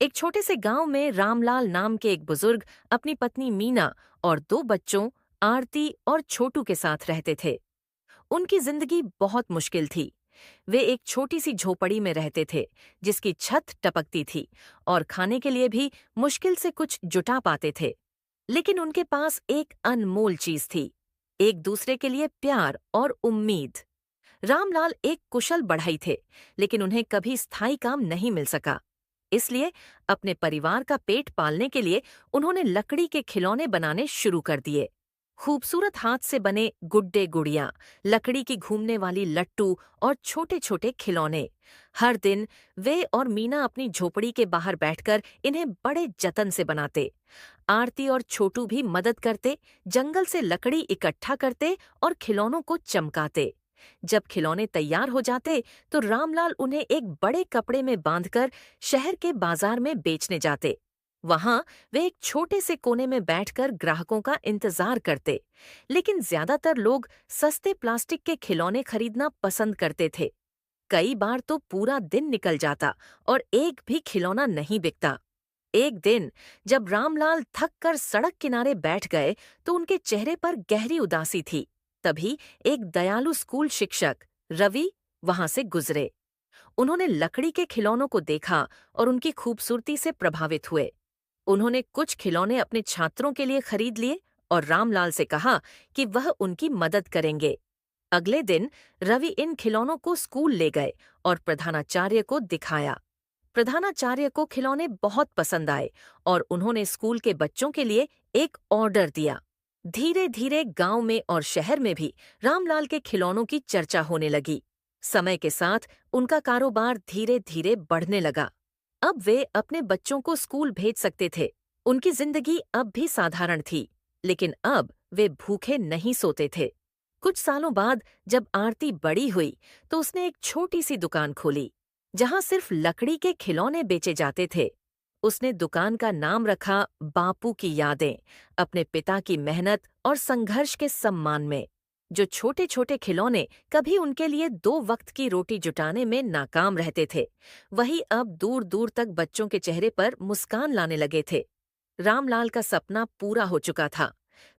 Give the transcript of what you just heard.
एक छोटे से गांव में रामलाल नाम के एक बुजुर्ग अपनी पत्नी मीना और दो बच्चों आरती और छोटू के साथ रहते थे। उनकी जिंदगी बहुत मुश्किल थी। वे एक छोटी सी झोपड़ी में रहते थे, जिसकी छत टपकती थी और खाने के लिए भी मुश्किल से कुछ जुटा पाते थे। लेकिन उनके पास एक अनमोल चीज थी, एक दूसरे के लिए प्यार और उम्मीद। रामलाल एक कुशल बढ़ई थे, लेकिन उन्हें कभी स्थायी काम नहीं मिल सका। इसलिए अपने परिवार का पेट पालने के लिए उन्होंने लकड़ी के खिलौने बनाने शुरू कर दिए। खूबसूरत हाथ से बने गुड्डे गुड़ियां, लकड़ी की घूमने वाली लट्टू और छोटे छोटे खिलौने। हर दिन वे और मीना अपनी झोपड़ी के बाहर बैठकर इन्हें बड़े जतन से बनाते। आरती और छोटू भी मदद करते, जंगल से लकड़ी इकट्ठा करते और खिलौनों को चमकाते। जब खिलौने तैयार हो जाते तो रामलाल उन्हें एक बड़े कपड़े में बांधकर शहर के बाजार में बेचने जाते। वहां वे एक छोटे से कोने में बैठकर ग्राहकों का इंतजार करते। लेकिन ज्यादातर लोग सस्ते प्लास्टिक के खिलौने खरीदना पसंद करते थे। कई बार तो पूरा दिन निकल जाता और एक भी खिलौना नहीं बिकता। एक दिन जब रामलाल थक कर सड़क किनारे बैठ गए तो उनके चेहरे पर गहरी उदासी थी। तभी एक दयालु स्कूल शिक्षक रवि वहां से गुजरे। उन्होंने लकड़ी के खिलौनों को देखा और उनकी खूबसूरती से प्रभावित हुए। उन्होंने कुछ खिलौने अपने छात्रों के लिए खरीद लिए और रामलाल से कहा कि वह उनकी मदद करेंगे। अगले दिन रवि इन खिलौनों को स्कूल ले गए और प्रधानाचार्य को दिखाया। प्रधानाचार्य को खिलौने बहुत पसंद आए और उन्होंने स्कूल के बच्चों के लिए एक ऑर्डर दिया। धीरे धीरे गांव में और शहर में भी रामलाल के खिलौनों की चर्चा होने लगी। समय के साथ उनका कारोबार धीरे धीरे बढ़ने लगा। अब वे अपने बच्चों को स्कूल भेज सकते थे। उनकी जिंदगी अब भी साधारण थी, लेकिन अब वे भूखे नहीं सोते थे। कुछ सालों बाद जब आरती बड़ी हुई तो उसने एक छोटी सी दुकान खोली, जहां सिर्फ लकड़ी के खिलौने बेचे जाते थे। उसने दुकान का नाम रखा बापू की यादें, अपने पिता की मेहनत और संघर्ष के सम्मान में। जो छोटे छोटे खिलौने कभी उनके लिए दो वक्त की रोटी जुटाने में नाकाम रहते थे, वही अब दूर दूर तक बच्चों के चेहरे पर मुस्कान लाने लगे थे। रामलाल का सपना पूरा हो चुका था।